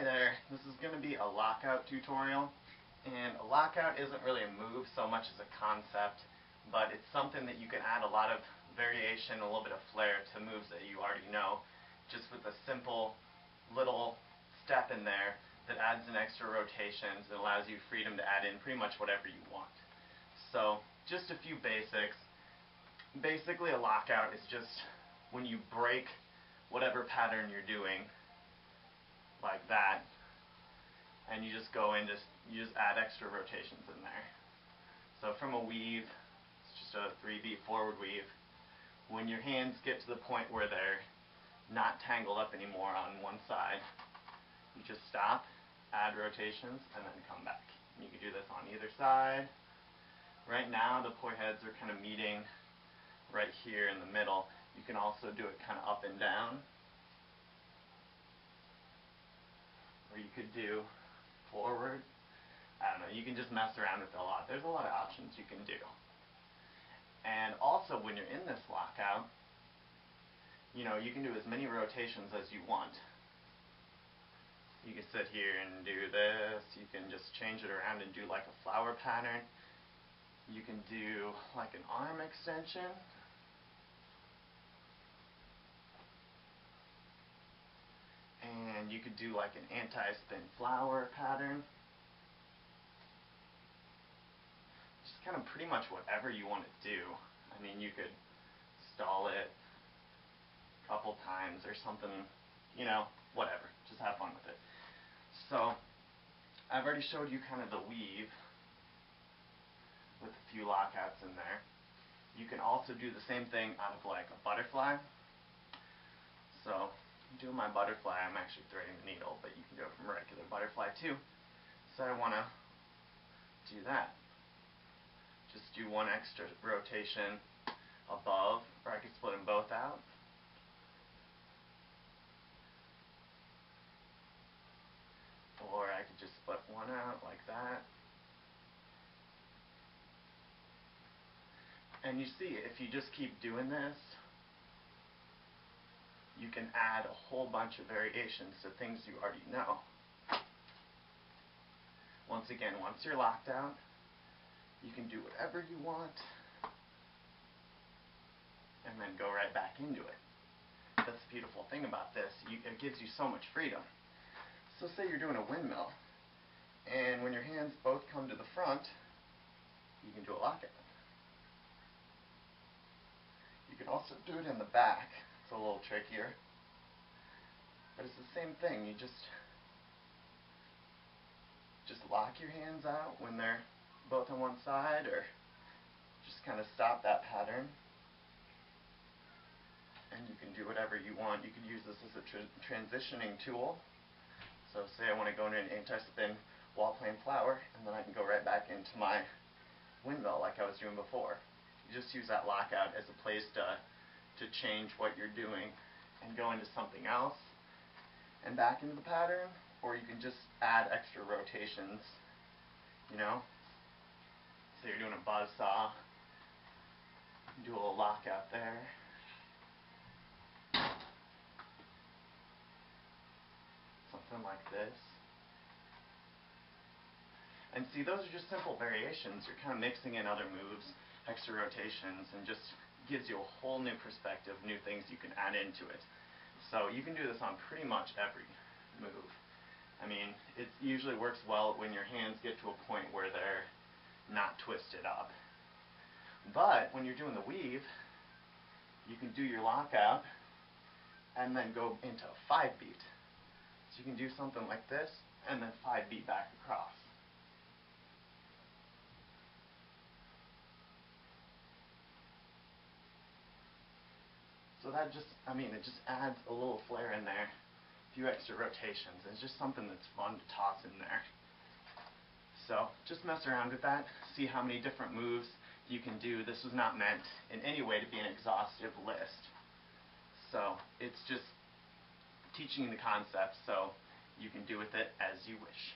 Hi there, this is going to be a lockout tutorial, and a lockout isn't really a move so much as a concept, but it's something that you can add a lot of variation, a little bit of flair to moves that you already know, just with a simple little step in there that adds an extra rotations and allows you freedom to add in pretty much whatever you want. So, just a few basics. Basically, a lockout is just when you break whatever pattern you're doing, like that, and you just go in, you just add extra rotations in there. So from a weave, it's just a 3-beat forward weave. When your hands get to the point where they're not tangled up anymore on one side, you just stop, add rotations, and then come back. And you can do this on either side. Right now the poi heads are kind of meeting right here in the middle. You can also do it kind of up and down, or you could do forward. I don't know, you can just mess around with it a lot. There's a lot of options you can do. And also when you're in this lockout, you can do as many rotations as you want. You can sit here and do this. You can just change it around and do like a flower pattern. You can do like an arm extension. And you could do like an anti-spin flower pattern. Just kind of pretty much whatever you want to do. I mean, you could stall it a couple times or something, whatever. Just have fun with it. So, I've already showed you kind of the weave with a few lockouts in there. You can also do the same thing out of like a butterfly. So, doing my butterfly, I'm actually threading the needle, but you can do it from a regular butterfly too. So I want to do that. Just do one extra rotation above, or I could split them both out. Or I could just split one out like that. And you see, if you just keep doing this, you can add a whole bunch of variations to things you already know. Once again, once you're locked out, you can do whatever you want and then go right back into it. That's the beautiful thing about this. It gives you so much freedom. So say you're doing a windmill, and when your hands both come to the front, you can do a lockout. You can also do it in the back. It's a little trickier, but it's the same thing. You just lock your hands out when they're both on one side, or just kind of stop that pattern, and you can do whatever you want. You can use this as a transitioning tool. So say I want to go into an anti-spin wall plane flower, and then I can go right back into my windmill like I was doing before. You just use that lockout as a place to change what you're doing and go into something else and back into the pattern, or you can just add extra rotations, So you're doing a buzz saw, do a little lockout there. Something like this. And see, those are just simple variations. You're kind of mixing in other moves, extra rotations, and just gives you a whole new perspective, new things you can add into it. So you can do this on pretty much every move. I mean, it usually works well when your hands get to a point where they're not twisted up. But when you're doing the weave, you can do your lockout and then go into a 5-beat. So you can do something like this and then 5-beat back across. So that it just adds a little flair in there, a few extra rotations. It's just something that's fun to toss in there. So just mess around with that, see how many different moves you can do. This was not meant in any way to be an exhaustive list. So it's just teaching the concept so you can do with it as you wish.